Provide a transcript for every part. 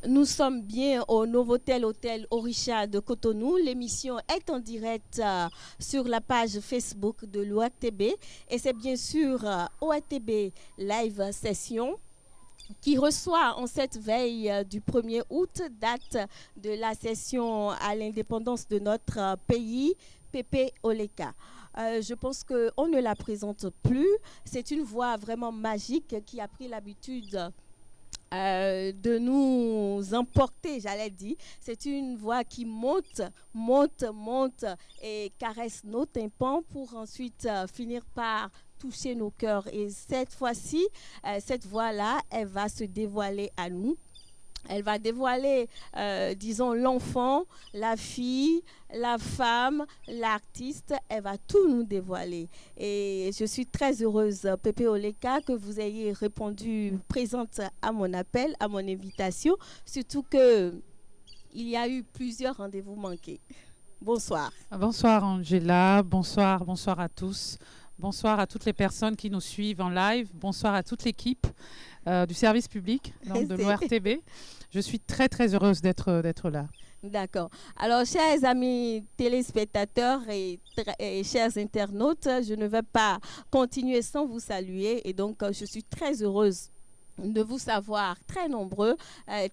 Nous sommes bien au Novotel Hôtel Orisha de Cotonou. L'émission est en direct sur la page Facebook de l'OATB et c'est bien sûr OATB Live Session qui reçoit en cette veille du 1er août, date de la session à l'indépendance de notre pays, Pépé Oleka. Je pense qu'on ne la présente plus. C'est une voix vraiment magique qui a pris l'habitude de nous emporter, j'allais dire. C'est une voix qui monte, monte, monte et caresse nos tympans pour ensuite finir par toucher nos cœurs. Et cette fois-ci, cette voix-là, elle va se dévoiler à nous. Elle va dévoiler, disons, l'enfant, la fille, la femme, l'artiste. Elle va tout nous dévoiler. Et je suis très heureuse, Pépé Oleka, que vous ayez répondu présente à mon appel, à mon invitation. Surtout qu'il y a eu plusieurs rendez-vous manqués. Bonsoir. Bonsoir Angela, bonsoir à tous. Bonsoir à toutes les personnes qui nous suivent en live. Bonsoir à toute l'équipe du service public donc de l'ORTB. Je suis très très heureuse d'être là. D'accord. Alors, chers amis téléspectateurs et chers internautes, je ne vais pas continuer sans vous saluer. Et donc, je suis très heureuse de vous savoir très nombreux,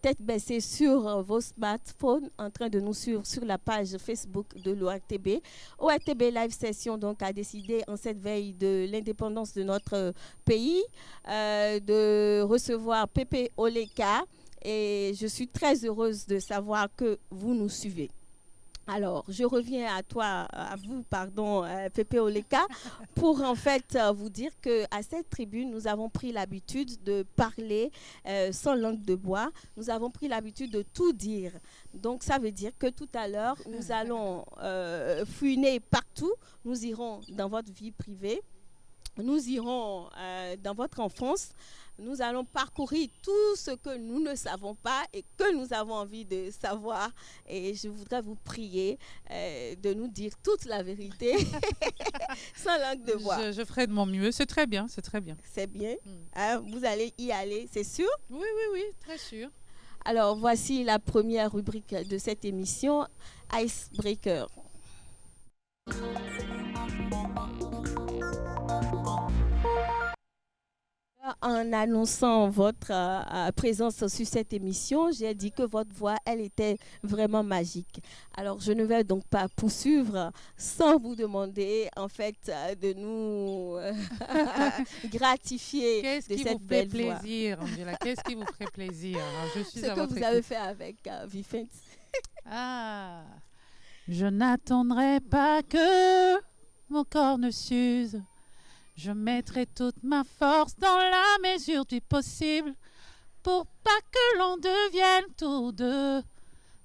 tête baissée sur vos smartphones, en train de nous suivre sur la page Facebook de l'ORTB. ORTB Live Session donc a décidé en cette veille de l'indépendance de notre pays de recevoir Pépé Oleka et je suis très heureuse de savoir que vous nous suivez. Alors, je reviens à vous, Pépé Oleka, pour en fait vous dire qu'à cette tribune, nous avons pris l'habitude de parler sans langue de bois. Nous avons pris l'habitude de tout dire. Donc, ça veut dire que tout à l'heure, nous allons fouiner partout. Nous irons dans votre vie privée. Nous irons dans votre enfance. Nous allons parcourir tout ce que nous ne savons pas et que nous avons envie de savoir. Et je voudrais vous prier de nous dire toute la vérité sans langue de bois. Je ferai de mon mieux. C'est très bien, c'est très bien. C'est bien. Vous allez y aller, c'est sûr? Oui, très sûr. Alors, voici la première rubrique de cette émission, Icebreaker. En annonçant votre présence sur cette émission, j'ai dit que votre voix, elle était vraiment magique. Alors, je ne vais donc pas poursuivre sans vous demander, en fait, de nous gratifier de cette belle voix. Qu'est-ce qui vous ferait plaisir? Je suis Ce que vous avez fait avec Vifent. Je n'attendrai pas que mon corps ne s'use. Je mettrai toute ma force dans la mesure du possible pour pas que l'on devienne tous deux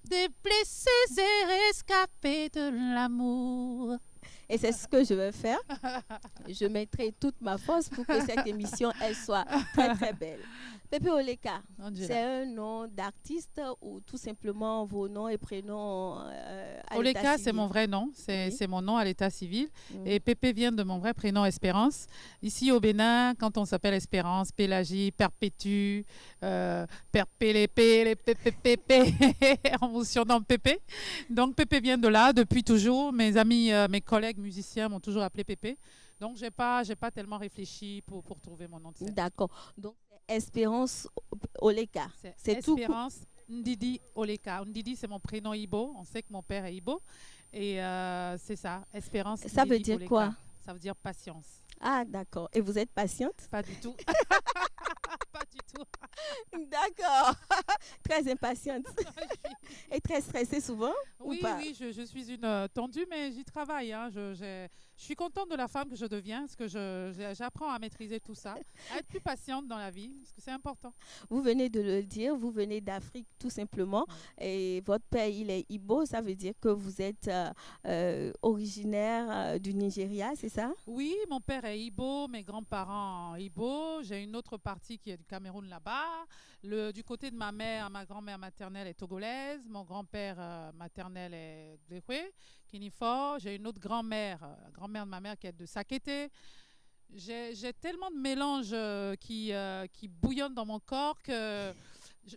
des blessés et rescapés de l'amour. Et c'est ce que je vais faire. Je mettrai toute ma force pour que cette émission, elle soit très, très belle. Pépé Oleka, c'est un nom d'artiste ou tout simplement vos noms et prénoms à Oleka, c'est mon vrai nom. C'est mon nom à l'état civil. Et Pépé vient de mon vrai prénom Espérance. Ici au Bénin, quand on s'appelle Espérance, Pélagie, Perpétue, Perpélépé, Pépé, en vous surnomme Pépé. Donc Pépé vient de là depuis toujours. Mes amis, mes collègues musiciens m'ont toujours appelé Pépé. Donc j'ai pas tellement réfléchi pour trouver mon nom de scène. D'accord. Donc Espérance Oleka. C'est Espérance Ndidi Oleka. Ndidi, c'est mon prénom Ibo. On sait que mon père est Ibo. Et c'est ça, Espérance Ça Ndidi veut dire Oleka. quoi? Ça veut dire patience. Ah, d'accord. Et vous êtes patiente? Pas du tout. Pas du tout. D'accord. Très impatiente. Et très stressée souvent? Oui, ou pas? oui, je suis une tendue, mais j'y travaille. Je suis contente de la femme que je deviens, parce que j'apprends à maîtriser tout ça, à être plus patiente dans la vie, parce que c'est important. Vous venez de le dire, vous venez d'Afrique tout simplement, et votre père, il est Ibo, ça veut dire que vous êtes originaire du Nigeria, c'est ça? Oui, mon père est Ibo, mes grands-parents Ibo, j'ai une autre partie qui est du Cameroun là-bas. Du côté de ma mère, ma grand-mère maternelle est togolaise, mon grand-père maternel est Gléhoué, Kinifor. J'ai une autre grand-mère, la grand-mère de ma mère qui est de Sakété. J'ai tellement de mélanges qui bouillonnent dans mon corps que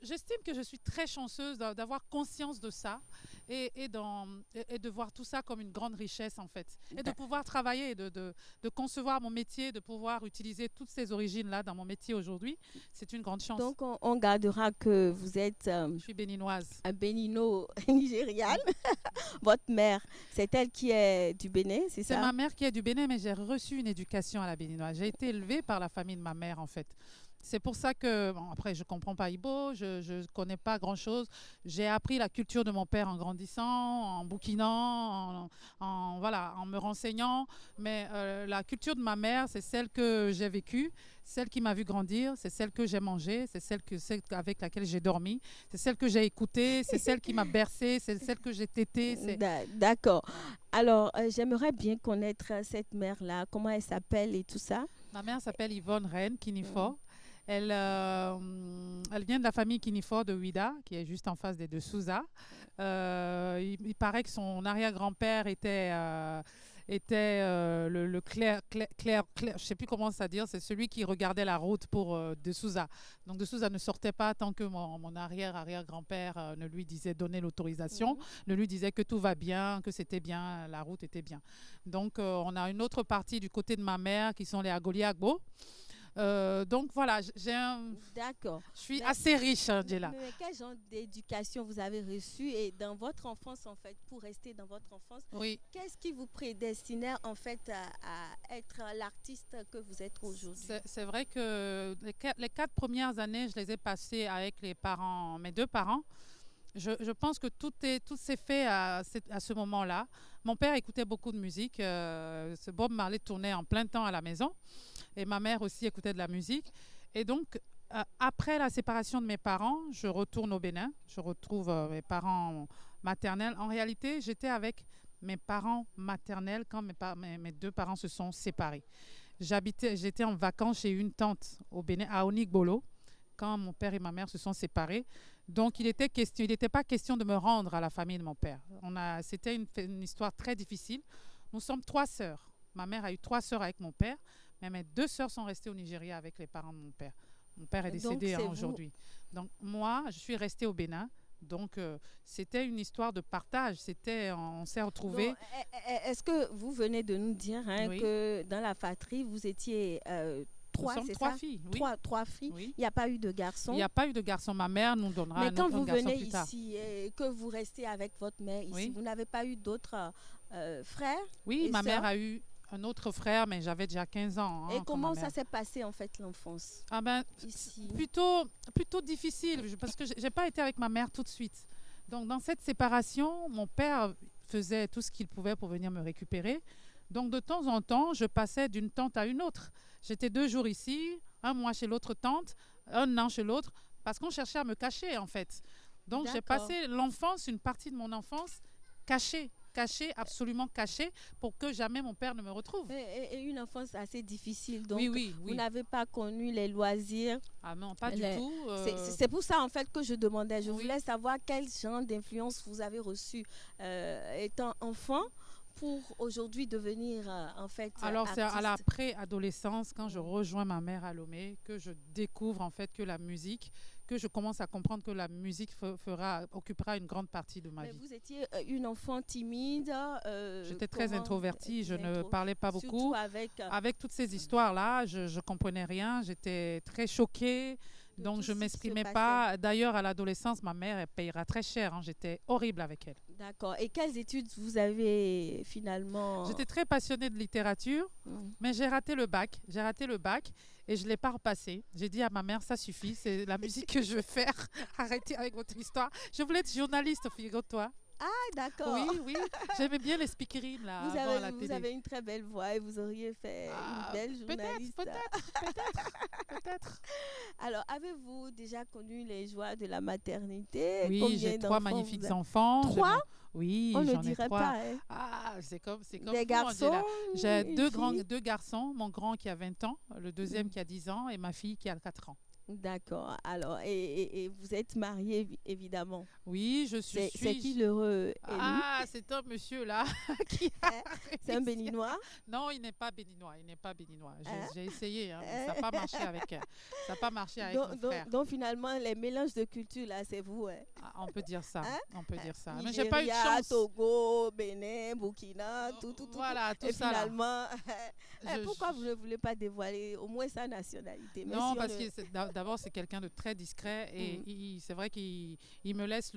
j'estime que je suis très chanceuse d'avoir conscience de ça et de voir tout ça comme une grande richesse en fait. Et de pouvoir travailler, de concevoir mon métier, de pouvoir utiliser toutes ces origines-là dans mon métier aujourd'hui, c'est une grande chance. Donc, on gardera que vous êtes Je suis béninoise. un bénino-nigériane. Votre mère, c'est elle qui est du Bénin, c'est ça? C'est ma mère qui est du Bénin, mais j'ai reçu une éducation à la béninoise. J'ai été élevée par la famille de ma mère en fait. C'est pour ça que, bon, après, je ne comprends pas Ibo, je ne connais pas grand-chose. J'ai appris la culture de mon père en grandissant, en bouquinant, voilà, en me renseignant. Mais la culture de ma mère, c'est celle que j'ai vécue, celle qui m'a vu grandir, c'est celle que j'ai mangée, c'est celle avec laquelle j'ai dormi, c'est celle que j'ai écoutée, c'est celle qui m'a bercée, c'est celle que j'ai tétée. D'accord. Alors, j'aimerais bien connaître cette mère-là, comment elle s'appelle et tout ça. Ma mère s'appelle Yvonne Reine Kinifo. Elle vient de la famille Kinifo de Ouida, qui est juste en face des deux Souza. Il paraît que son arrière-grand-père était le clair, je ne sais plus comment ça dire, c'est celui qui regardait la route pour de Souza. Donc de Souza ne sortait pas tant que mon arrière-grand-père ne lui disait donner l'autorisation, ne lui disait que tout va bien, que c'était bien, la route était bien. Donc on a une autre partie du côté de ma mère qui sont les Agoliagbo. Donc voilà, D'accord. Je suis assez riche, Angela. Mais quel genre d'éducation vous avez reçu et dans votre enfance, en fait, pour rester dans votre enfance, oui. Qu'est-ce qui vous prédestinait, en fait, à être l'artiste que vous êtes aujourd'hui? C'est vrai que les 4 premières années, je les ai passées avec mes 2 parents. Je pense que tout s'est fait à ce moment-là. Mon père écoutait beaucoup de musique. Ce Bob Marley tournait en plein temps à la maison. Et ma mère aussi écoutait de la musique. Et donc, après la séparation de mes parents, je retourne au Bénin. Je retrouve mes parents maternels. En réalité, j'étais avec mes parents maternels quand mes 2 parents se sont séparés. J'étais en vacances chez une tante au Bénin, à Onigbolo, quand mon père et ma mère se sont séparés. Donc, il n'était pas question de me rendre à la famille de mon père. C'était une histoire très difficile. Nous sommes 3 sœurs. Ma mère a eu 3 sœurs avec mon père, mais mes 2 sœurs sont restées au Nigeria avec les parents de mon père. Mon père est décédé aujourd'hui. Donc, moi, je suis restée au Bénin. Donc, c'était une histoire de partage. On s'est retrouvés. Est-ce que vous venez de nous dire oui. que dans la fratrie, vous étiez... 3, c'est ça? 3 filles. Oui. 3 filles. Oui. Il n'y a pas eu de garçon. Il n'y a pas eu de garçon. Ma mère nous donnera un autre garçon plus tard. Mais quand vous venez ici et que vous restez avec votre mère ici, vous n'avez pas eu d'autres frères? Oui, ma mère a eu un autre frère, mais j'avais déjà 15 ans. Et comment ça s'est passé en fait l'enfance ici? Plutôt difficile, parce que je n'ai pas été avec ma mère tout de suite. Donc dans cette séparation, mon père faisait tout ce qu'il pouvait pour venir me récupérer. Donc, de temps en temps, je passais d'une tante à une autre. J'étais 2 jours ici, 1 mois chez l'autre tante, 1 an chez l'autre, parce qu'on cherchait à me cacher, en fait. Donc, j'ai passé l'enfance, une partie de mon enfance, cachée, absolument cachée, pour que jamais mon père ne me retrouve. Et une enfance assez difficile. Donc, oui. Vous n'avez pas connu les loisirs? Ah non, pas du tout. C'est pour ça, en fait, que je demandais. Je voulais savoir quel genre d'influence vous avez reçu étant enfant, pour aujourd'hui devenir en fait Alors artiste. c'est à la préadolescence, quand je rejoins ma mère à Lomé, que je découvre en fait que la musique, que je commence à comprendre que la musique occupera une grande partie de ma vie. Vous étiez une enfant timide. J'étais très introvertie, je ne parlais pas beaucoup. Avec toutes ces histoires-là, je ne comprenais rien, j'étais très choquée. Donc, je ne m'exprimais pas. D'ailleurs, à l'adolescence, ma mère, elle payera très cher. J'étais horrible avec elle. D'accord. Et quelles études vous avez finalement? J'étais très passionnée de littérature, mais j'ai raté le bac. Et je ne l'ai pas repassé. J'ai dit à ma mère, ça suffit, c'est la musique que je veux faire. Arrêtez avec votre histoire. Je voulais être journaliste, figure-toi. Ah, d'accord. Oui. J'aimais bien les speakerines là, avant la télé. Vous avez une très belle voix et vous auriez fait une belle journaliste. Peut-être. Alors, avez-vous déjà connu les joies de la maternité? Oui, j'ai 3 magnifiques enfants. 3? Oui, on ne j'en ai dirait 3. Pas. Hein. Ah, c'est comme des garçons. J'ai 2 garçons, mon grand qui a 20 ans, le deuxième qui a 10 ans et ma fille qui a 4 ans. D'accord. Alors, et vous êtes marié, évidemment. Oui, je C'est qui suis. l'heureux élu? Ah, c'est un monsieur là qui a Hein? C'est un réussi. béninois? Non, il n'est pas béninois. Il n'est pas béninois. Hein? J'ai essayé, hein, mais ça Hein? n'a pas marché avec. Ça n'a pas marché avec mon frère. Donc, finalement, les mélanges de culture, là, c'est vous, hein? Ah, on peut dire ça. Hein? On peut Hein? dire ça. Mais j'ai pas eu de Nigeria, chance. Togo, Bénin, Burkina, tout. Voilà, tout Et ça là. finalement, Je- pourquoi vous je- ne voulez pas dévoiler au moins sa nationalité? Même Non, si on parce ne... que d'abord c'est quelqu'un de très discret et Mhm. c'est vrai qu'il me laisse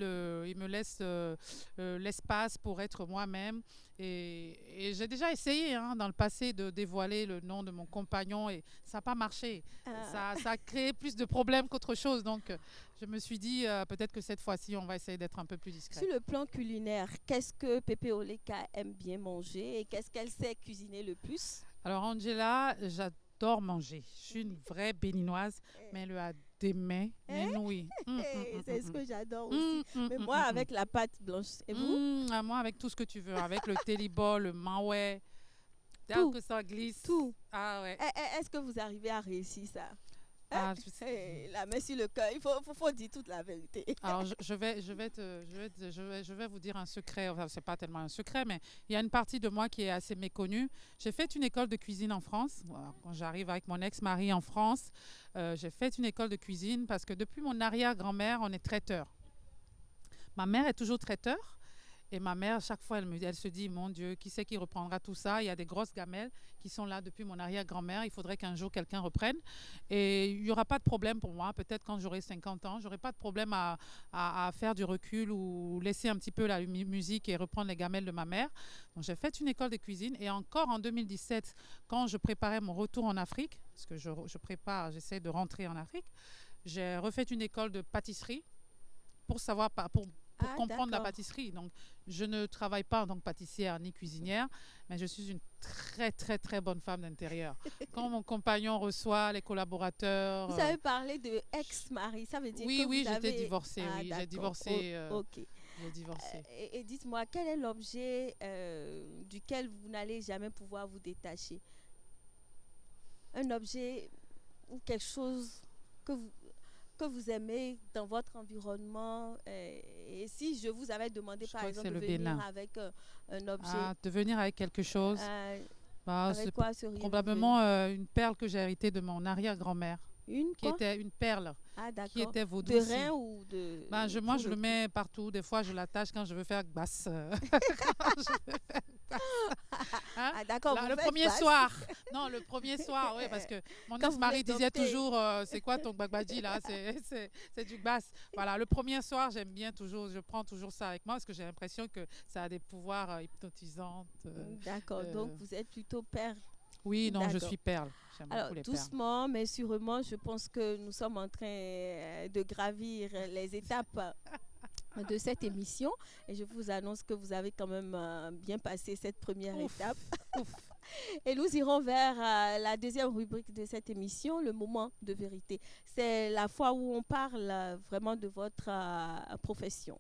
l'espace pour être moi-même et j'ai déjà essayé hein, dans le passé de dévoiler le nom de mon compagnon et ça n'a pas marché. Ah. Ça a créé plus de problèmes qu'autre chose. Donc je me suis dit peut-être que cette fois-ci on va essayer d'être un peu plus discret. Sur le plan culinaire, qu'est-ce que Pépé Oleka aime bien manger et qu'est-ce qu'elle sait cuisiner le plus? Alors Angela, j'adore manger. Je suis une vraie béninoise, mais elle a des mains, mais oui. C'est ce que j'adore aussi. Mais moi, avec la pâte blanche. Et vous? Moi, avec tout ce que tu veux, avec le télébol, le maouais, dès Tout. que ça glisse. Tout. Ah ouais. Est-ce que vous arrivez à réussir ça? Ah, La main sur le cœur, il faut dire toute la vérité. alors, je vais vous dire un secret. Enfin, c'est pas tellement un secret, mais il y a une partie de moi qui est assez méconnue. J'ai fait une école de cuisine en France. Voilà, quand j'arrive avec mon ex-mari en France, j'ai fait une école de cuisine parce que depuis mon arrière-grand-mère, on est traiteur. Ma mère est toujours traiteur. Et ma mère, chaque fois, elle se dit, mon Dieu, qui c'est qui reprendra tout ça? Il y a des grosses gamelles qui sont là depuis mon arrière-grand-mère. Il faudrait qu'un jour, quelqu'un reprenne. Et il n'y aura pas de problème pour moi. Peut-être quand j'aurai 50 ans, je n'aurai pas de problème à faire du recul ou laisser un petit peu la musique et reprendre les gamelles de ma mère. Donc, j'ai fait une école de cuisine. Et encore en 2017, quand je préparais mon retour en Afrique, parce que j'essaie de rentrer en Afrique, j'ai refait une école de pâtisserie pour savoir, pour comprendre la D'accord. pâtisserie. Donc, je ne travaille pas en tant que pâtissière ni cuisinière, mais je suis une très, très, très bonne femme d'intérieur. Quand mon compagnon reçoit les collaborateurs... Vous avez parlé de ex-mari, ça veut dire que oui, vous j'étais avez... divorcée. Ah, Oui, j'ai d'accord. divorcé. Ok. J'ai divorcé. Et dites-moi, quel est l'objet duquel vous n'allez jamais pouvoir vous détacher? Un objet ou quelque chose que vous aimez dans votre environnement. Et si je vous avais demandé, Je par crois que exemple, c'est de le venir Bénin. avec un objet, De venir avec quelque chose, c'est avec quoi seriez-vous probablement une perle que j'ai héritée de mon arrière-grand-mère, venu? Une qui quoi? était une perle, Ah, qui d'accord. était vaudou De aussi. rein ou de... Moi, pour je le mets partout. Des fois, je l'attache quand je veux faire basse. Hein? Ah, d'accord. vous Le faites premier basse. soir. Non, le premier soir, oui, parce que mon Quand vous ex-mari voulez disait dompter. toujours, c'est quoi ton bagbadji là? C'est du basse. Voilà, le premier soir, j'aime bien toujours, je prends toujours ça avec moi parce que j'ai l'impression que ça a des pouvoirs hypnotisants. D'accord. Donc, vous êtes plutôt père. Oui, non, je D'accord. suis perle. J'aime Alors, beaucoup les perles. doucement, mais sûrement, je pense que nous sommes en train de gravir les étapes de cette émission. Et je vous annonce que vous avez quand même bien passé cette première Ouf, étape. ouf. Et nous irons vers la deuxième rubrique de cette émission, le moment de vérité. C'est la fois où on parle vraiment de votre profession.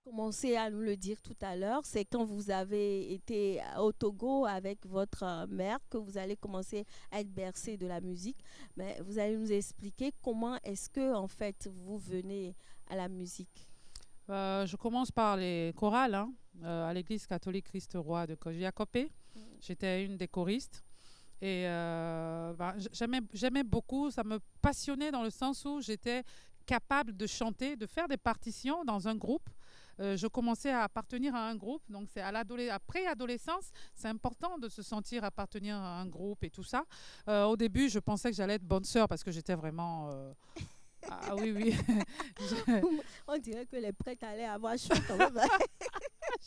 Commencé à nous le dire tout à l'heure, c'est quand vous avez été au Togo avec votre mère que vous allez commencer à être bercé de la musique. Mais vous allez nous expliquer comment est-ce que en fait vous venez à la musique. Je commence par les chorales hein, à l'église catholique Christ-Roi de Cojiacopé. J'étais une des choristes. Et j'aimais beaucoup, ça me passionnait dans le sens où j'étais capable de chanter, de faire des partitions dans un groupe. Je commençais à appartenir à un groupe, donc c'est après adolescence, c'est important de se sentir appartenir à un groupe et tout ça. Au début, je pensais que j'allais être bonne sœur parce que j'étais vraiment... Ah oui, oui. On dirait que les prêtres allaient avoir chaud quand même.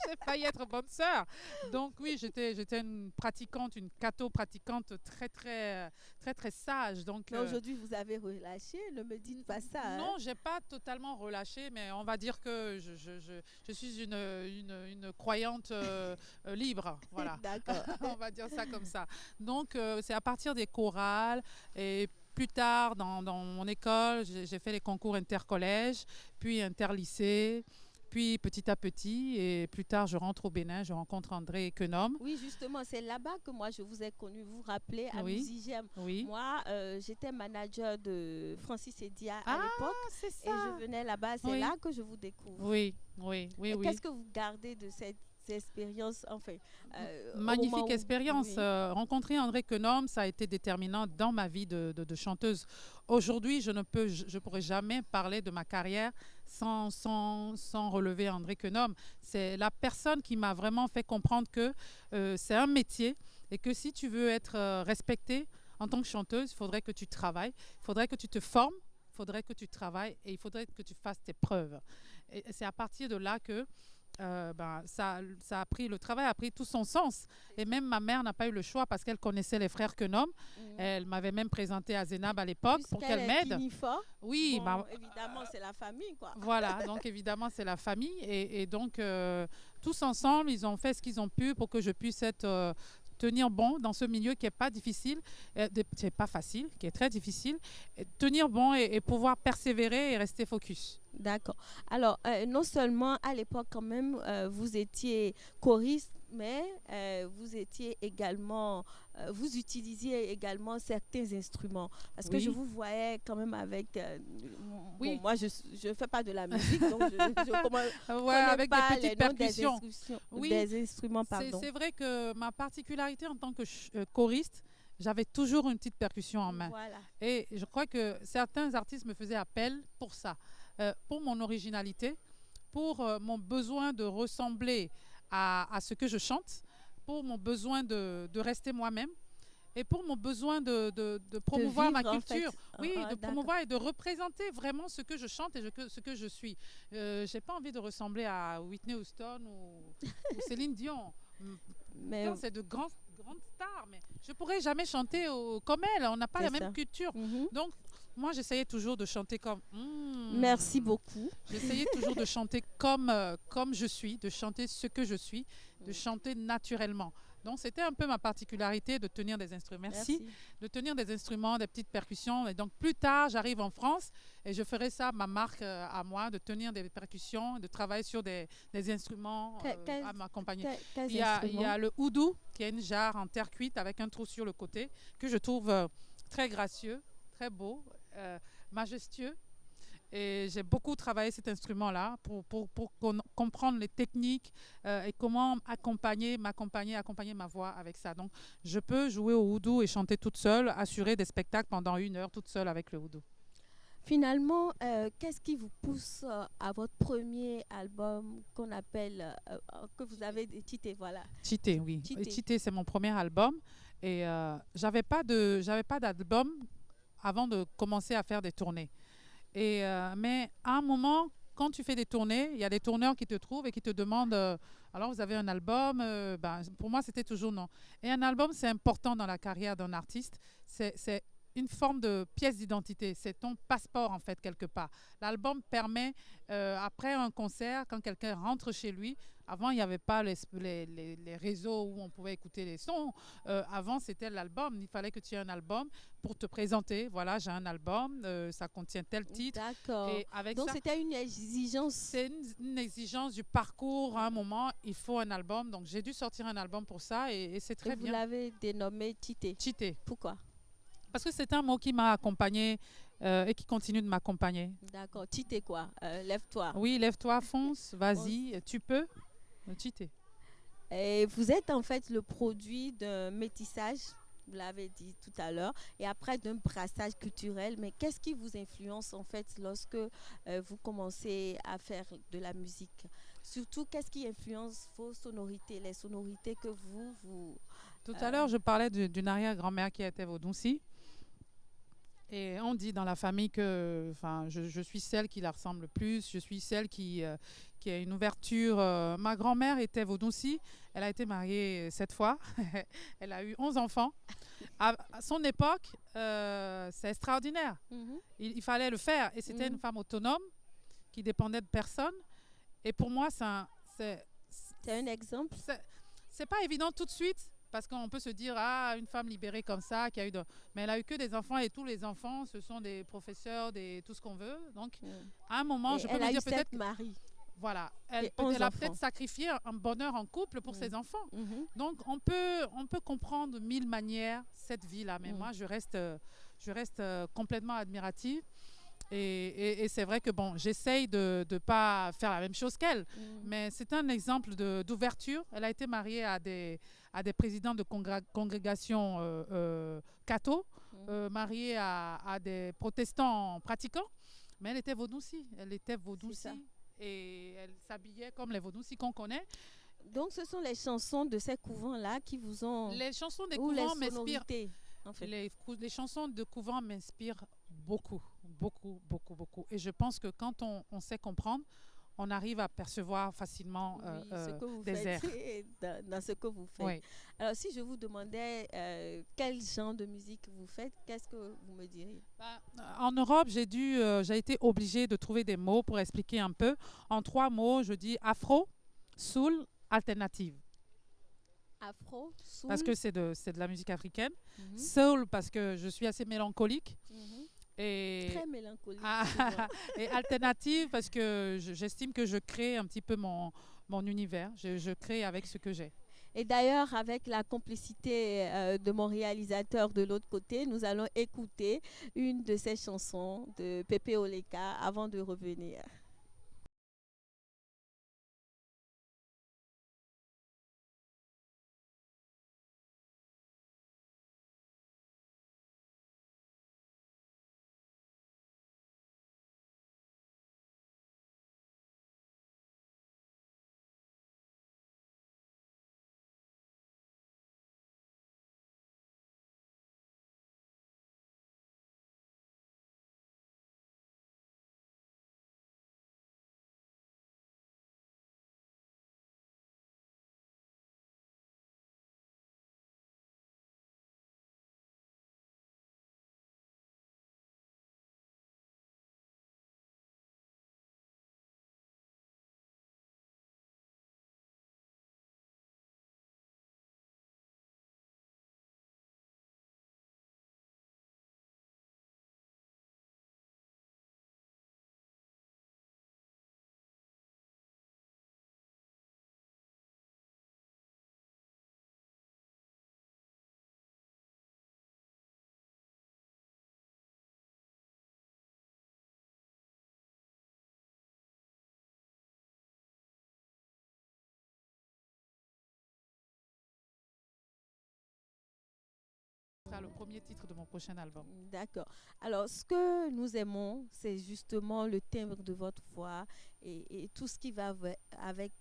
J'ai failli être bonne sœur. Donc oui, j'étais une pratiquante, une catho-pratiquante très, très, très, très sage. Donc, Mais aujourd'hui, vous avez relâché, ne me dites pas ça. Hein. Non, j'ai pas totalement relâché, mais on va dire que je suis une croyante libre. Voilà. D'accord. On va dire ça comme ça. Donc c'est à partir des chorales et plus tard, dans mon école, j'ai fait les concours intercollèges, puis interlycées. Puis petit à petit, et plus tard, je rentre au Bénin, je rencontre André Quenom. Oui, justement, c'est là-bas que moi je vous ai connu. Vous vous rappelez, à Oui, Musigem. oui. Moi, j'étais manager de Francis Edia à Ah, l'époque c'est et je ça. venais là-bas. C'est Oui, là que je vous découvre. oui, oui, oui, Et oui. qu'est-ce que vous gardez de cette expérience, enfin, au moment Magnifique où... expérience. Oui, Rencontrer André Quenom, ça a été déterminant dans ma vie de chanteuse. Aujourd'hui, je pourrais jamais parler de ma carrière sans relever André Quenom. C'est la personne qui m'a vraiment fait comprendre que c'est un métier et que si tu veux être respectée en tant que chanteuse, il faudrait que tu travailles, il faudrait que tu te formes, il faudrait que tu travailles et il faudrait que tu fasses tes preuves. Et c'est à partir de là que ça a pris, le travail a pris tout son sens. Et même ma mère n'a pas eu le choix parce qu'elle connaissait les frères Quenom. mhm. Elle m'avait même présenté à Zénab à l'époque pour Puisqu'elle qu'elle est m'aide. Kinifa, Oui, bon, évidemment, c'est la famille, quoi. voilà, donc évidemment c'est la famille. Et donc tous ensemble, ils ont fait ce qu'ils ont pu pour que je puisse tenir bon dans ce milieu qui n'est pas difficile, c'est pas facile, qui est très difficile, tenir bon et pouvoir persévérer et rester focus. D'accord. Alors, non seulement à l'époque, quand même, vous étiez choriste, mais vous étiez également, vous utilisiez également certains instruments. Parce que je Oui, vous voyais quand même avec. Bon, oui, moi, je ne fais pas de la musique, donc je ne ouais, connais avec des pas les petites noms percussions. Oui, des instruments, pardon. c'est vrai que ma particularité en tant que choriste, j'avais toujours une petite percussion en main. Voilà. Et je crois que certains artistes me faisaient appel pour ça, pour mon originalité, pour mon besoin de ressembler à ce que je chante, pour mon besoin de rester moi-même et pour mon besoin de promouvoir ma vivre, en fait. culture. Oui, de D'accord. promouvoir et de représenter vraiment ce que je chante et ce que je suis. Je n'ai pas envie de ressembler à Whitney Houston ou Céline Dion. Mais Pourtant, c'est de grandes stars, mais je pourrais jamais chanter comme elle. On n'a pas la c'est ça. même culture. Mhm. Donc, moi, j'essayais toujours de chanter comme. Merci beaucoup. J'essayais toujours de chanter comme je suis, de chanter ce que je suis, de chanter naturellement. Donc, c'était un peu ma particularité de tenir des instruments. Merci. Merci. De tenir des instruments, des petites percussions. Et donc, plus tard, j'arrive en France et je ferai ça, ma marque à moi, de tenir des percussions, de travailler sur des instruments à m'accompagner. Quels Il y instruments? a le oudou, qui est une jarre en terre cuite avec un trou sur le côté, que je trouve très gracieux, très beau, majestueux. Et j'ai beaucoup travaillé cet instrument-là pour comprendre les techniques et comment accompagner ma voix avec ça. Donc, je peux jouer au oudou et chanter toute seule, assurer des spectacles pendant 1 heure toute seule avec le oudou. Finalement, qu'est-ce qui vous pousse à votre premier album qu'on appelle, que vous avez titré, voilà. Chité, oui. Chité. Chité, c'est mon premier album. Et j'avais pas d'album avant de commencer à faire des tournées. Mais à un moment, quand tu fais des tournées, il y a des tourneurs qui te trouvent et qui te demandent alors vous avez un album pour moi, c'était toujours non. Et un album, c'est important dans la carrière d'un artiste. C'est une forme de pièce d'identité. C'est ton passeport, en fait, quelque part. L'album permet, après un concert, quand quelqu'un rentre chez lui, avant, il n'y avait pas les réseaux où on pouvait écouter les sons. Avant, c'était l'album. Il fallait que tu aies un album pour te présenter. Voilà, j'ai un album, ça contient tel titre. D'accord. Et avec Donc, ça, c'était une exigence. c'est une exigence du parcours. À un moment, il faut un album. Donc, j'ai dû sortir un album pour ça et c'est Et très vous bien. l'avez dénommé Tité. Cheaté. Pourquoi? Parce que c'est un mot qui m'a accompagné et qui continue de m'accompagner. D'accord. Tité quoi? Lève-toi. Oui, lève-toi, fonce, vas-y, tu peux. Cheaté. Et vous êtes en fait le produit d'un métissage, vous l'avez dit tout à l'heure, et après d'un brassage culturel. Mais qu'est-ce qui vous influence en fait lorsque vous commencez à faire de la musique? Surtout, qu'est-ce qui influence vos sonorités, les sonorités que vous... Tout à l'heure, je parlais d'une arrière-grand-mère qui était vaudoncy. Et on dit dans la famille que je suis celle qui la ressemble le plus, je suis celle qui a une ouverture. Ma grand-mère était vaudoncy, elle a été mariée 7 fois, elle a eu 11 enfants. À son époque, c'est extraordinaire. Mhm. Il fallait le faire. Et c'était une femme autonome qui dépendait de personne. Et pour moi, c'est un exemple. C'est pas évident tout de suite. Parce qu'on peut se dire, une femme libérée comme ça, qui a eu mais elle a eu que des enfants et tous les enfants, ce sont des professeurs, tout ce qu'on veut. Donc, à un moment, je peux elle me a dire eu peut-être... 7 maris. Voilà, Et 11 elle a enfants. peut-être sacrifié un bonheur en couple pour Mm. ses enfants. Mhm. Donc, on peut comprendre mille manières cette vie-là. Mais moi, je reste complètement admirative. Et c'est vrai que bon, j'essaye de ne pas faire la même chose qu'elle. Mm. Mais c'est un exemple d'ouverture. Elle a été mariée à des présidents de congrégations catho, Mm. mariée à des protestants pratiquants. Mais elle était vaudoucie. Elle était C'est ça. vaudoucie. Et elle s'habillait comme les vaudoucies qu'on connaît. Donc, ce sont les chansons de ces couvents-là qui vous ont... Les chansons des Ou les couvents m'inspirent. sonorités, en fait. Les chansons de couvent m'inspirent beaucoup, beaucoup, beaucoup, beaucoup. Et je pense que quand on sait comprendre, on arrive à percevoir facilement Oui, ce que vous des faites airs. c'est dans ce que vous faites. Oui. Alors, si je vous demandais quel genre de musique vous faites, qu'est-ce que vous me diriez? En Europe, j'ai été obligée de trouver des mots pour expliquer un peu. En 3 mots, je dis afro, soul, alternative. Afro, soul. Parce que c'est de la musique africaine. Mhm. Soul, parce que je suis assez mélancolique. Mhm. Et, Très mélancolique. Ah, je vois. et alternative, parce que j'estime que je crée un petit peu mon univers. Je crée avec ce que j'ai. Et d'ailleurs, avec la complicité de mon réalisateur de l'autre côté, nous allons écouter une de ces chansons de Pepe Oleka avant de revenir. Ce sera le premier titre de mon prochain album. D'accord. Alors, ce que nous aimons, c'est justement le timbre de votre voix et tout ce qui va avec.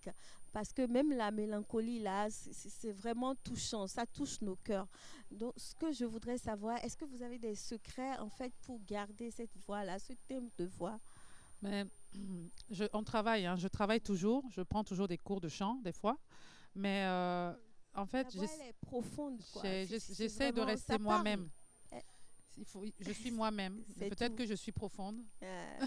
Parce que même la mélancolie, là, c'est vraiment touchant. Ça touche nos cœurs. Donc, ce que je voudrais savoir, est-ce que vous avez des secrets, en fait, pour garder cette voix-là, ce timbre de voix? Mais on travaille, hein, je travaille toujours. Je prends toujours des cours de chant, des fois. Mais en fait, La voix, elle est profonde, quoi. j'essaie de Vraiment, rester ça parle. moi-même. Eh, Je suis moi-même. C'est Peut-être tout. que je suis profonde. Euh,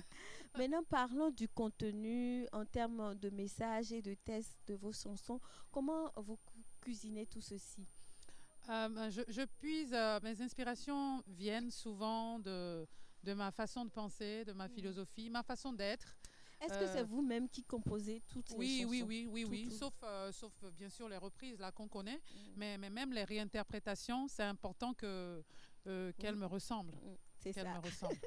Maintenant, parlons du contenu en termes de messages et de tests de vos chansons. Comment vous cuisinez tout ceci? Je puise, mes inspirations viennent souvent de ma façon de penser, de ma philosophie, ma façon d'être. Est-ce que c'est vous-même qui composez toutes les Oui, chansons? oui. Tout. Sauf bien sûr les reprises là qu'on connaît, Mm. mais même les réinterprétations, c'est important qu'elles me ressemblent, C'est qu'elles ça. me ressemblent.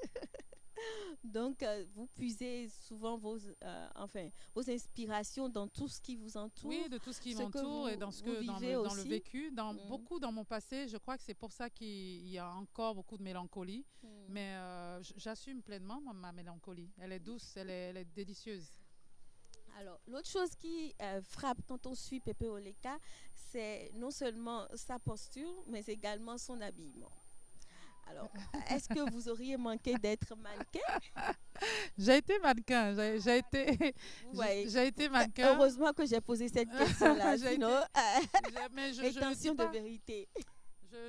Donc, vous puisez souvent vos inspirations dans tout ce qui vous entoure. Oui, de tout ce qui ce que m'entoure et vous- dans ce vous que vivez dans le aussi. vécu, Mm. beaucoup dans mon passé. Je crois que c'est pour ça qu'il y a encore beaucoup de mélancolie. Mm. Mais j'assume pleinement ma mélancolie. Elle est douce, elle est délicieuse. Alors, l'autre chose qui frappe quand on suit Pepe Oleka, c'est non seulement sa posture, mais également son habillement. Alors, est-ce que vous auriez manqué d'être mannequin? J'ai été mannequin. Vous voyez. J'ai été mannequin. Heureusement que j'ai posé cette question-là, J'ai sinon, Mais je le dis intention de pas. vérité.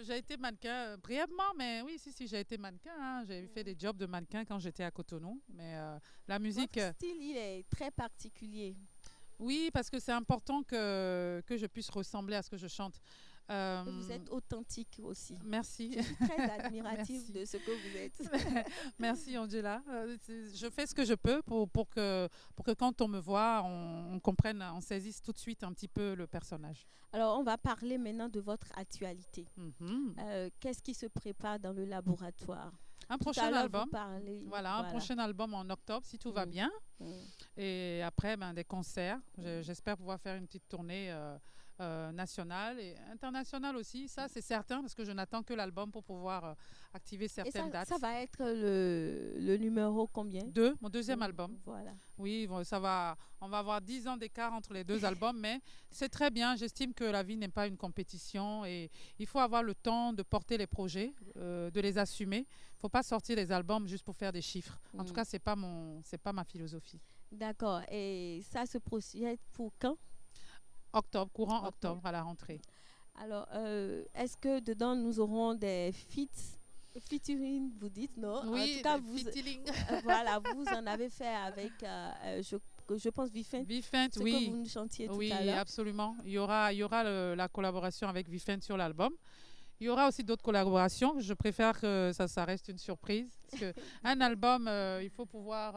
J'ai été mannequin brièvement, mais oui, si, j'ai été mannequin, hein. J'ai fait des jobs de mannequin quand j'étais à Cotonou. Mais la musique, Votre style, il est très particulier. oui, parce que c'est important que je puisse ressembler à ce que je chante. Et vous êtes authentique aussi. Merci. Je suis très admirative Merci. de ce que vous êtes. Merci Angela. Je fais ce que je peux pour que quand on me voit, on comprenne, on saisisse tout de suite un petit peu le personnage. Alors, on va parler maintenant de votre actualité. Mhm. Qu'est-ce qui se prépare dans le laboratoire? Un Tout à prochain l'heure, album. vous parlez- Voilà, un prochain album en octobre, si tout va Mm. bien. Mm. Et après, des concerts. J'espère pouvoir faire une petite tournée nationale et internationale aussi. Ça, c'est certain, parce que je n'attends que l'album pour pouvoir activer Et certaines dates. ça va être le numéro combien? Mon deuxième album. Voilà. Oui, bon, on va avoir 10 ans d'écart entre les deux albums, mais c'est très bien. J'estime que la vie n'est pas une compétition et il faut avoir le temps de porter les projets, de les assumer. Il ne faut pas sortir les albums juste pour faire des chiffres. En tout cas, c'est pas ma philosophie. D'accord. Et ça se projette pour quand? Octobre, courant octobre à la rentrée. Alors, est-ce que dedans nous aurons des featuring, vous dites, non? Oui, en tout cas, featuring. Voilà, vous en avez fait avec, je pense, Vifent. Vifent, Ce oui. que vous nous chantiez tout Oui, à l'heure. absolument. Il y aura la collaboration avec Vifent sur l'album. Il y aura aussi d'autres collaborations. Je préfère que ça reste une surprise. Parce qu'un album, il faut pouvoir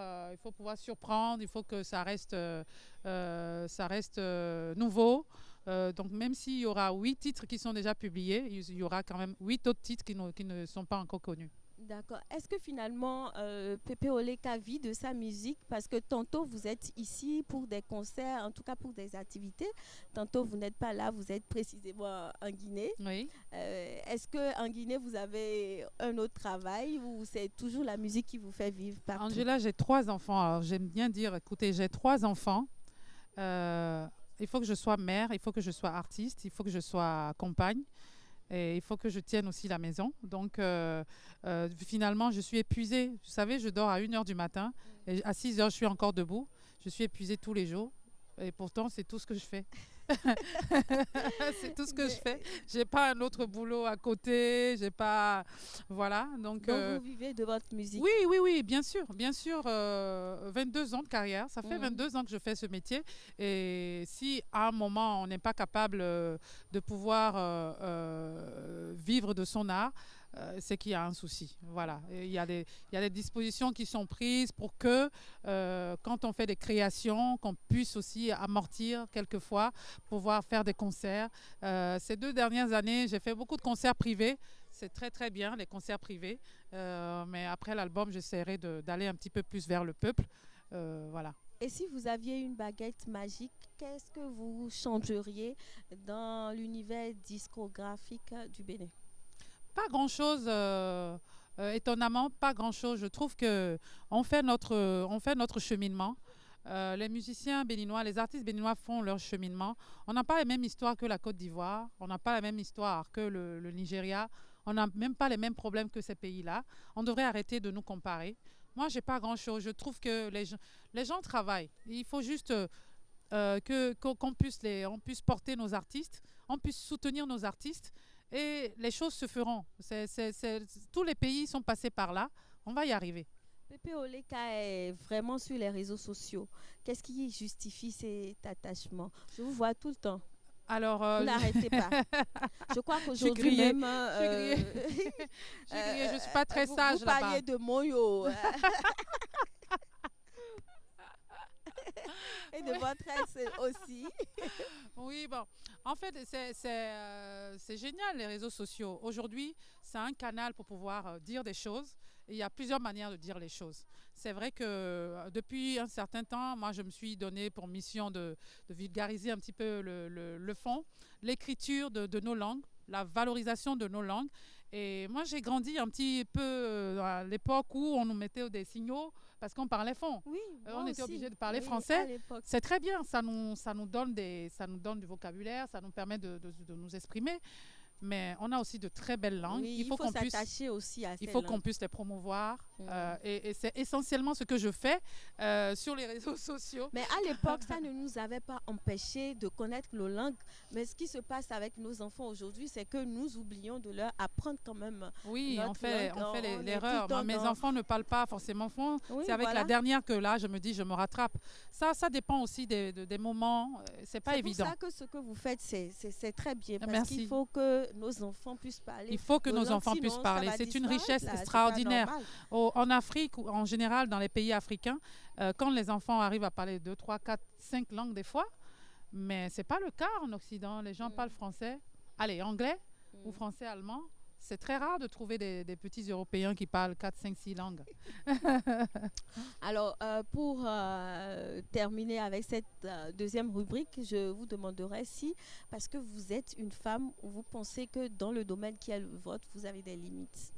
surprendre. Il faut que ça reste nouveau. Donc même s'il y aura 8 titres qui sont déjà publiés, il y aura quand même 8 autres titres qui ne sont pas encore connus. D'accord. Est-ce que finalement, Pepe Oleka vit de sa musique? Parce que tantôt, vous êtes ici pour des concerts, en tout cas pour des activités. Tantôt, vous n'êtes pas là, vous êtes précisément en Guinée. Oui. Est-ce qu'en Guinée, vous avez un autre travail ou c'est toujours la musique qui vous fait vivre partout? Angela, j'ai 3 enfants. Alors, j'aime bien dire, écoutez, j'ai 3 enfants. Il faut que je sois mère, il faut que je sois artiste, il faut que je sois compagne. Et il faut que je tienne aussi la maison. Donc, finalement, je suis épuisée. Vous savez, je dors à 1h du matin. Et à 6h, je suis encore debout. Je suis épuisée tous les jours. Et pourtant, c'est tout ce que je fais. C'est tout ce que je fais. J'ai pas un autre boulot à côté. J'ai pas... Voilà. Donc vous vivez de votre musique? Oui, bien sûr. 22 ans de carrière. Ça fait 22 ans que je fais ce métier. Et si à un moment, on n'est pas capable de pouvoir vivre de son art, c'est qu'il y a un souci. Voilà. Il y a des dispositions qui sont prises pour que quand on fait des créations, qu'on puisse aussi amortir quelquefois, pouvoir faire des concerts. Ces 2 dernières années, j'ai fait beaucoup de concerts privés. C'est très très bien, les concerts privés. Mais après l'album, j'essaierai d'aller un petit peu plus vers le peuple. Voilà. Et si vous aviez une baguette magique, qu'est-ce que vous changeriez dans l'univers discographique du Bénin? Pas grand-chose, étonnamment, pas grand-chose. Je trouve qu'on fait notre cheminement. Les musiciens béninois, les artistes béninois font leur cheminement. On n'a pas la même histoire que la Côte d'Ivoire, on n'a pas la même histoire que le Nigeria, on n'a même pas les mêmes problèmes que ces pays-là. On devrait arrêter de nous comparer. Moi, j'ai pas grand-chose. Je trouve que les gens travaillent. Il faut juste qu'on puisse porter nos artistes, on puisse soutenir nos artistes. Et les choses se feront. Tous les pays sont passés par là. On va y arriver. Pepe Oleka est vraiment sur les réseaux sociaux. Qu'est-ce qui justifie cet attachement? Je vous vois tout le temps. Alors, vous n'arrêtez pas. Je crois qu'aujourd'hui même... je ne suis pas très sage là-bas. Vous là-bas. parliez de Moyo. Et de votre ex aussi. Oui, bon. En fait, c'est génial, les réseaux sociaux. Aujourd'hui, c'est un canal pour pouvoir dire des choses. Et il y a plusieurs manières de dire les choses. C'est vrai que depuis un certain temps, moi, je me suis donné pour mission de vulgariser un petit peu le fond, l'écriture de nos langues, la valorisation de nos langues. Et moi, j'ai grandi un petit peu à l'époque où on nous mettait des signaux parce qu'on parlait fond. Oui, on était obligé de parler français. C'est très bien, ça nous donne du vocabulaire, ça nous permet de nous exprimer. Mais on a aussi de très belles langues. Oui, il faut s'attacher aussi à ces il faut langues. qu'on puisse les promouvoir. Et c'est essentiellement ce que je fais sur les réseaux sociaux. Mais à l'époque, ça ne nous avait pas empêché de connaître nos langues. Mais ce qui se passe avec nos enfants aujourd'hui, c'est que nous oublions de leur apprendre quand même. Oui, on notre fait langue. l'erreur. Moi, mes enfants ne parlent pas forcément fond. Oui, C'est avec voilà. la dernière que là, je me dis, je me rattrape. Ça dépend aussi des moments. C'est pas évident. C'est pour ça que ce que vous faites, c'est très bien. Parce Merci. qu'il faut que nos enfants puissent parler. Il faut que nos enfants sinon, puissent ça parler. va C'est une disparaître, richesse là. C'est pas extraordinaire. normal. En Afrique ou en général dans les pays africains, quand les enfants arrivent à parler 2, 3, 4, 5 langues des fois, mais ce n'est pas le cas en Occident. Les gens parlent français, anglais ou français, allemand. C'est très rare de trouver des petits Européens qui parlent 4, 5, 6 langues. Alors, pour terminer avec cette deuxième rubrique, je vous demanderai si, parce que vous êtes une femme, vous pensez que dans le domaine qui est le vôtre, vous avez des limites.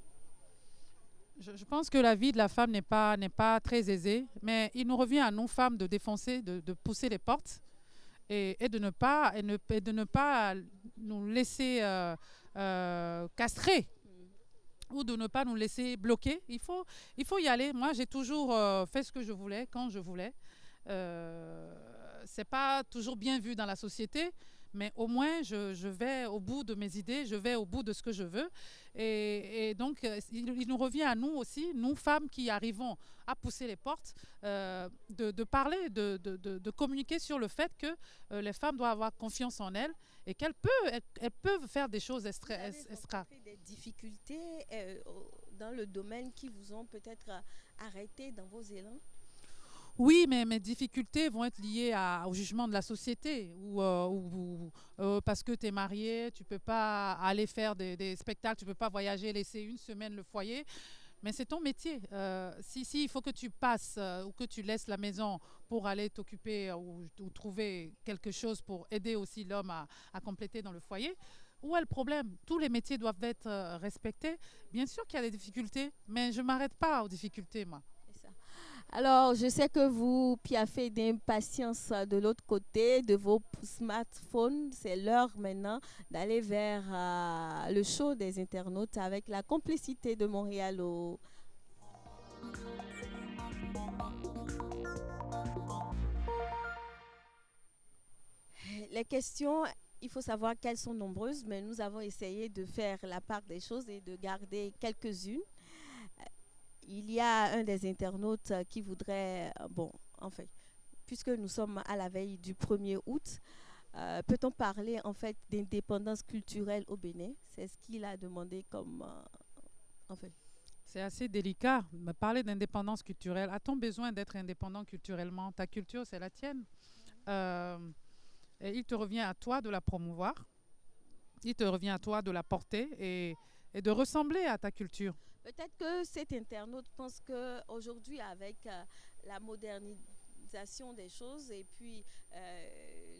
Je pense que la vie de la femme n'est pas très aisée, mais il nous revient à nous, femmes, de défoncer, de pousser les portes et de ne pas nous laisser castrer ou de ne pas nous laisser bloquer. Il faut y aller. Moi, j'ai toujours fait ce que je voulais, quand je voulais. C'est pas toujours bien vu dans la société, mais au moins je vais au bout de mes idées, je vais au bout de ce que je veux. Et donc, il nous revient à nous aussi, nous femmes qui arrivons à pousser les portes, de parler, de communiquer sur le fait que les femmes doivent avoir confiance en elles et qu'elles peuvent faire des choses extra. Vous avez rencontré des difficultés dans le domaine qui vous ont peut-être arrêté dans vos élans? Oui, mais mes difficultés vont être liées au jugement de la société ou parce que tu es marié, tu ne peux pas aller faire des spectacles, tu ne peux pas voyager, laisser une semaine le foyer. Mais c'est ton métier. Si il faut que tu passes ou que tu laisses la maison pour aller t'occuper ou trouver quelque chose pour aider aussi l'homme à compléter dans le foyer, où est le problème? Tous les métiers doivent être respectés. Bien sûr qu'il y a des difficultés, mais je ne m'arrête pas aux difficultés, moi. Alors, je sais que vous piaffez d'impatience de l'autre côté de vos smartphones. C'est l'heure maintenant d'aller vers le show des internautes avec la complicité de Montréal. Les questions, il faut savoir qu'elles sont nombreuses, mais nous avons essayé de faire la part des choses et de garder quelques-unes. Il y a un des internautes qui voudrait, puisque nous sommes à la veille du 1er août, peut-on parler en fait d'indépendance culturelle au Bénin? C'est ce qu'il a demandé comme, C'est assez délicat de parler d'indépendance culturelle. A-t-on besoin d'être indépendant culturellement? Ta culture, c'est la tienne. Et il te revient à toi de la promouvoir. Il te revient à toi de la porter et de ressembler à ta culture. Peut-être que cet internaute pense qu'aujourd'hui, avec la modernisation des choses et puis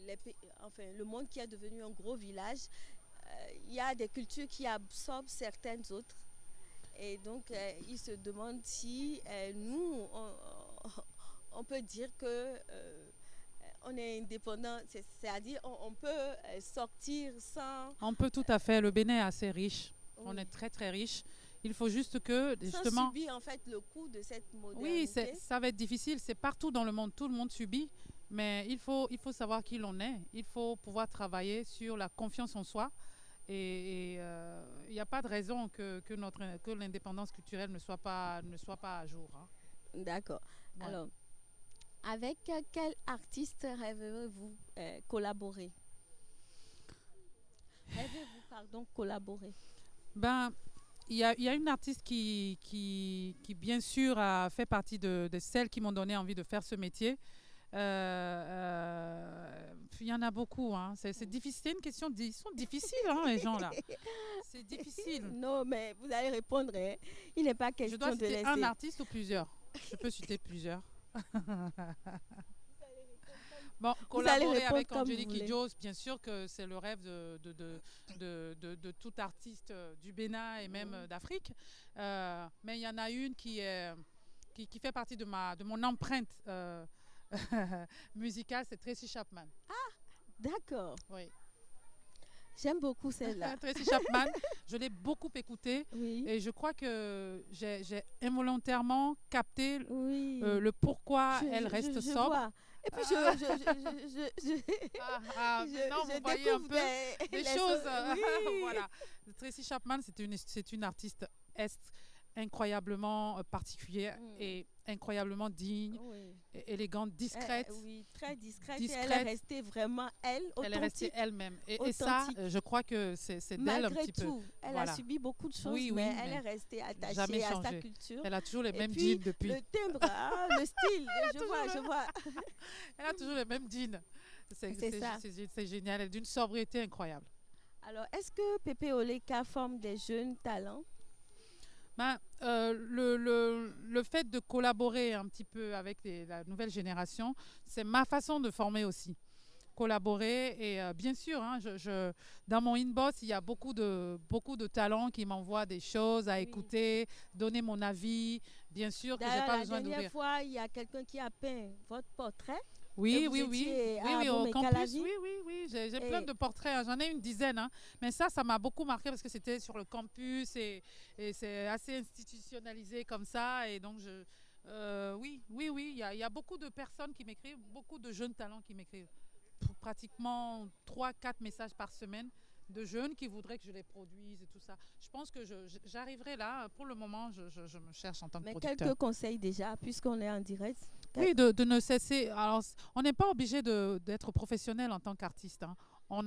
le monde qui est devenu un gros village, il y a des cultures qui absorbent certaines autres. Et donc, il se demande si nous, on peut dire que on est indépendant, c'est-à-dire on peut sortir sans... On peut tout à fait. Le Bénin est assez riche. Oui. On est très, très riche. Il faut juste que, justement... Sans subir, en fait, le coût de cette modernité. Oui, ça va être difficile. C'est partout dans le monde. Tout le monde subit. Mais il faut savoir qui l'on est. Il faut pouvoir travailler sur la confiance en soi. Et il n'y a pas de raison que l'indépendance culturelle ne soit pas à jour. Hein. D'accord. Ouais. Alors, avec quel artiste rêvez-vous collaborer? Rêvez-vous, collaborer? Il y a une artiste qui bien sûr a fait partie de celles qui m'ont donné envie de faire ce métier. Il y en a beaucoup. Hein. C'est difficile. C'est une question. Ils sont difficiles, hein, les gens là. C'est difficile. Non, mais vous allez répondre. Hein. Il n'est pas question de laisser. Je dois citer un artiste ou plusieurs? Je peux citer plusieurs. Bon, collaborer avec Angélique Kidjo, bien sûr que c'est le rêve de tout artiste du Bénin et même d'Afrique. Mais il y en a une qui fait partie de mon empreinte musicale, c'est Tracy Chapman. Ah, d'accord. Oui. J'aime beaucoup celle-là. Tracy Chapman, je l'ai beaucoup écoutée Oui. et je crois que j'ai involontairement capté Oui. le pourquoi elle reste je sobre. vois. Et puis, Maintenant, vous je voyez un découvre peu des les choses. Oui. Voilà. Tracy Chapman, c'est une artiste est incroyablement particulière Mm. et incroyablement digne, Oui. élégante, discrète. Oui, très discrète. Et elle est Discrète. restée vraiment elle, Elle est restée authentique. elle-même. Et ça, Authentique. je crois que c'est d'elle un Malgré petit peu. tout, elle Voilà. a subi beaucoup de choses, Oui, mais oui, elle mais est restée jamais attachée à sa changé. culture. Elle a toujours les Et mêmes puis, jeans depuis. le timbre, le style, je vois. Elle a toujours les mêmes jeans. C'est ça. C'est génial. Elle est d'une sobriété incroyable. Alors, est-ce que Pépé Oleka forme des jeunes talents? Ben, le fait de collaborer un petit peu avec la nouvelle génération, c'est ma façon de former aussi. Collaborer et bien sûr, hein, dans mon inbox, il y a beaucoup de talents qui m'envoient des choses à Oui. écouter, donner mon avis. Bien sûr que j'ai D'ailleurs, pas la besoin dernière d'ouvrir. fois, il y a quelqu'un qui a peint votre portrait. Oui, Et vous oui, oui, étiez oui, à oui, au Abomey campus, Calavi. oui, j'ai Et- plein de portraits, hein, j'en ai une dizaine, hein. Mais ça m'a beaucoup marqué parce que c'était sur le campus et c'est assez institutionnalisé comme ça, et donc oui, il y a beaucoup de personnes qui m'écrivent, beaucoup de jeunes talents qui m'écrivent, pratiquement 3-4 messages par semaine de jeunes qui voudraient que je les produise et tout ça. Je pense que j'arriverai là. Pour le moment, je me cherche en tant que Mais producteur. quelques conseils déjà, puisqu'on est en direct. Oui, de ne cesser. Alors, on n'est pas obligé d'être professionnel en tant qu'artiste, hein. On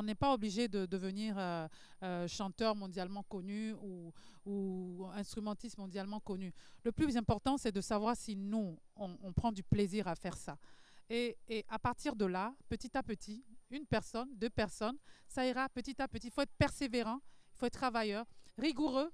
n'est pas obligé de devenir chanteur mondialement connu ou instrumentiste mondialement connu. Le plus important, c'est de savoir si nous, on prend du plaisir à faire ça. Et à partir de là, petit à petit, une personne, 2 personnes, ça ira petit à petit. Il faut être persévérant, il faut être travailleur, rigoureux,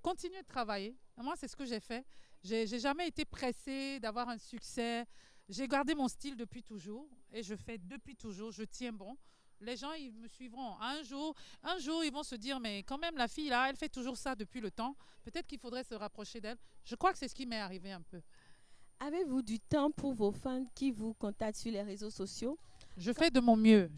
continuer de travailler. Moi, c'est ce que j'ai fait. J'ai jamais été pressée d'avoir un succès. J'ai gardé mon style depuis toujours et je fais depuis toujours. Je tiens bon. Les gens, ils me suivront. Un jour, ils vont se dire, mais quand même, la fille, là, elle fait toujours ça depuis le temps. Peut-être qu'il faudrait se rapprocher d'elle. Je crois que c'est ce qui m'est arrivé un peu. Avez-vous du temps pour vos fans qui vous contactent sur les réseaux sociaux? Je fais de mon mieux.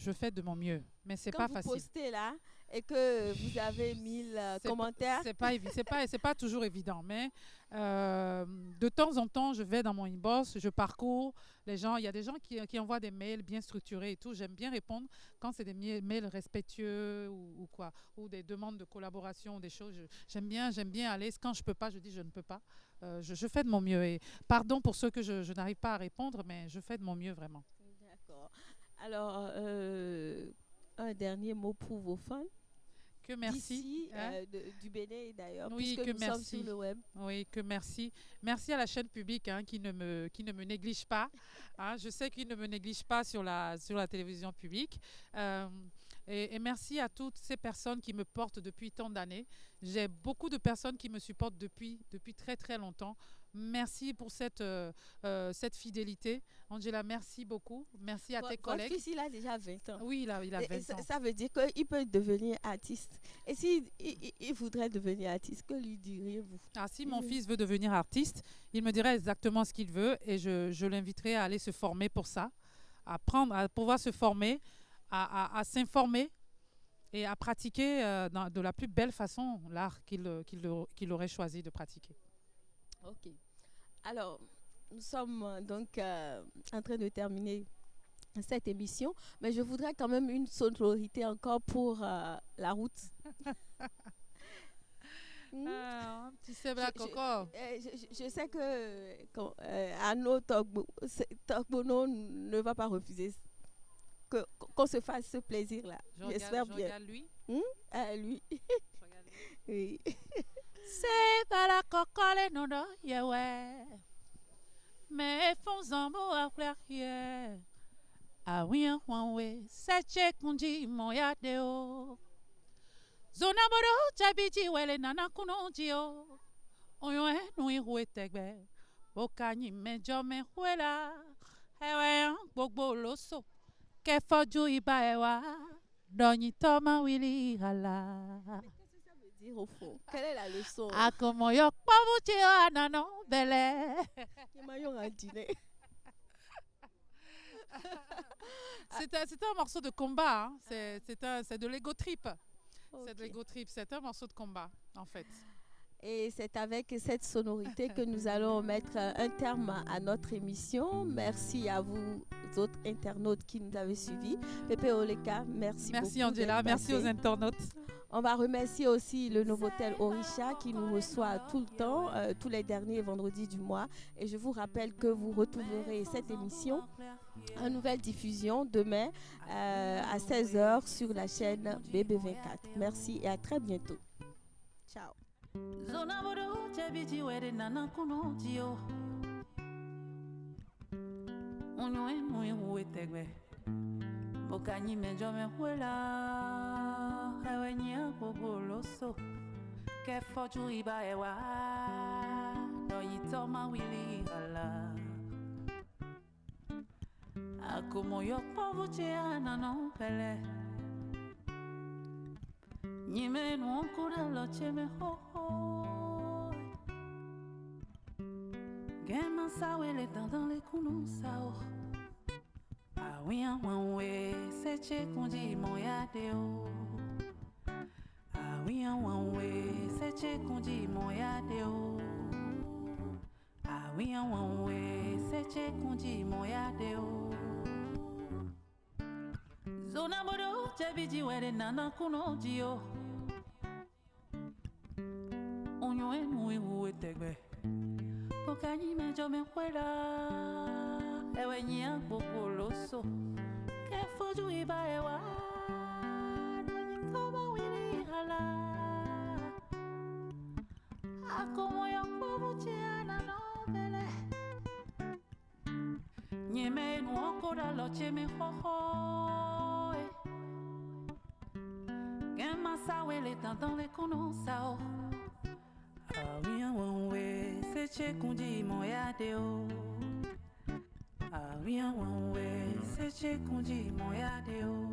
Mais c'est Quand pas vous facile. postez là et que vous avez 1000 commentaires, C'est pas toujours évident, mais de temps en temps, je vais dans mon inbox, je parcours les gens. Il y a des gens qui envoient des mails bien structurés et tout. J'aime bien répondre quand c'est des mails respectueux ou quoi, ou des demandes de collaboration, des choses. J'aime bien aller. Quand je peux pas, je dis je ne peux pas. Je fais de mon mieux. Et pardon pour ceux que je n'arrive pas à répondre, mais je fais de mon mieux vraiment. d'accord. Alors, un dernier mot pour vos fans. Que merci. D'ici, Hein? Du Bénin d'ailleurs, Oui, puisque que nous sommes merci. sur le web. Oui, que merci. Merci à la chaîne publique, hein, qui ne me néglige pas. Hein. Je sais qu'il ne me néglige pas sur la télévision publique. Et merci à toutes ces personnes qui me portent depuis tant d'années. J'ai beaucoup de personnes qui me supportent depuis très très longtemps. Merci pour cette fidélité. Angela, merci beaucoup. Merci à tes collègues. Votre fils, il a déjà 20 ans. Oui, il a 20 ans. Ça veut dire qu'il peut devenir artiste. Et s'il il voudrait devenir artiste, que lui diriez-vous? Ah, si mon fils veut devenir artiste, il me dirait exactement ce qu'il veut et je l'inviterai à aller se former pour ça, à pouvoir se former, à s'informer et à pratiquer de la plus belle façon l'art qu'il aurait choisi de pratiquer. Ok. Alors, nous sommes donc en train de terminer cette émission, mais je voudrais quand même une sonorité encore pour la route. Un petit Sebla Coco. Je sais que Arnaud Togbono ne va pas refuser qu'on se fasse ce plaisir-là. J'espère bien. Regarde lui. Lui. Oui. Sebla Coco le nono yewe. Mais fonzambo a clair. Ah oui, ouais, c'est kundi moya deo. Zona boro chabiji wele nana kunonjio. Oyo nui huetegbe. Okani mejo me huela. Ewe gbogbo loso. Kefoju iba ewa. Donyi toma wili hala. Qu'est-ce que ça veut dire au fond? Quelle est la leçon? Akomoyo pavuchio anano bele. Yemayo un dîner. C'est un morceau de combat. Hein. C'est de l'ego trip. Ok. C'est de l'ego trip. C'est un morceau de combat, en fait. Et c'est avec cette sonorité que nous allons mettre un terme à notre émission. Merci à vous autres internautes qui nous avez suivis. Pépé Oleka, merci beaucoup. Merci Angela, merci aux internautes. On va remercier aussi le Novotel Orisha qui nous reçoit tout le temps, tous les derniers vendredis du mois. Et je vous rappelle que vous retrouverez cette émission en nouvelle diffusion demain à 16h sur la chaîne BB24. Merci et à très bientôt. Ciao. Zona bodo chabiji wede nana kuno tio. Unyoe mui uetegwe. Bokanyi mejo me huela. Ewe nya boboloso. Ke foju iba ewa. No yitoma wili hala. Akumo yok povuche anano pele. Nyime no kura loche me ho ho. Gema sawe le dans les counou sao. Ah oui en wanwe se che kundi mon yade o. Ah oui en wanwe se che kundi mon yade o. Ah oui en wanwe se che kundi mon yade o. Zona bodo chabiji wede nana kuno jio. Onyo enu iwu etegbe. Pokanyi mejo me kwela. Ewe nyia gbogbo loso. Ke foju iba ewa. Nanyi koma wili hala. Akomo yokpo buche anano bele. Nyeme enu okoda loche me ho ho. Gema sawe le dans les kono sao. Ah oui, one way, c'est che kundi mon yade o. Ah oui, one way, c'est che kundi mon yade o.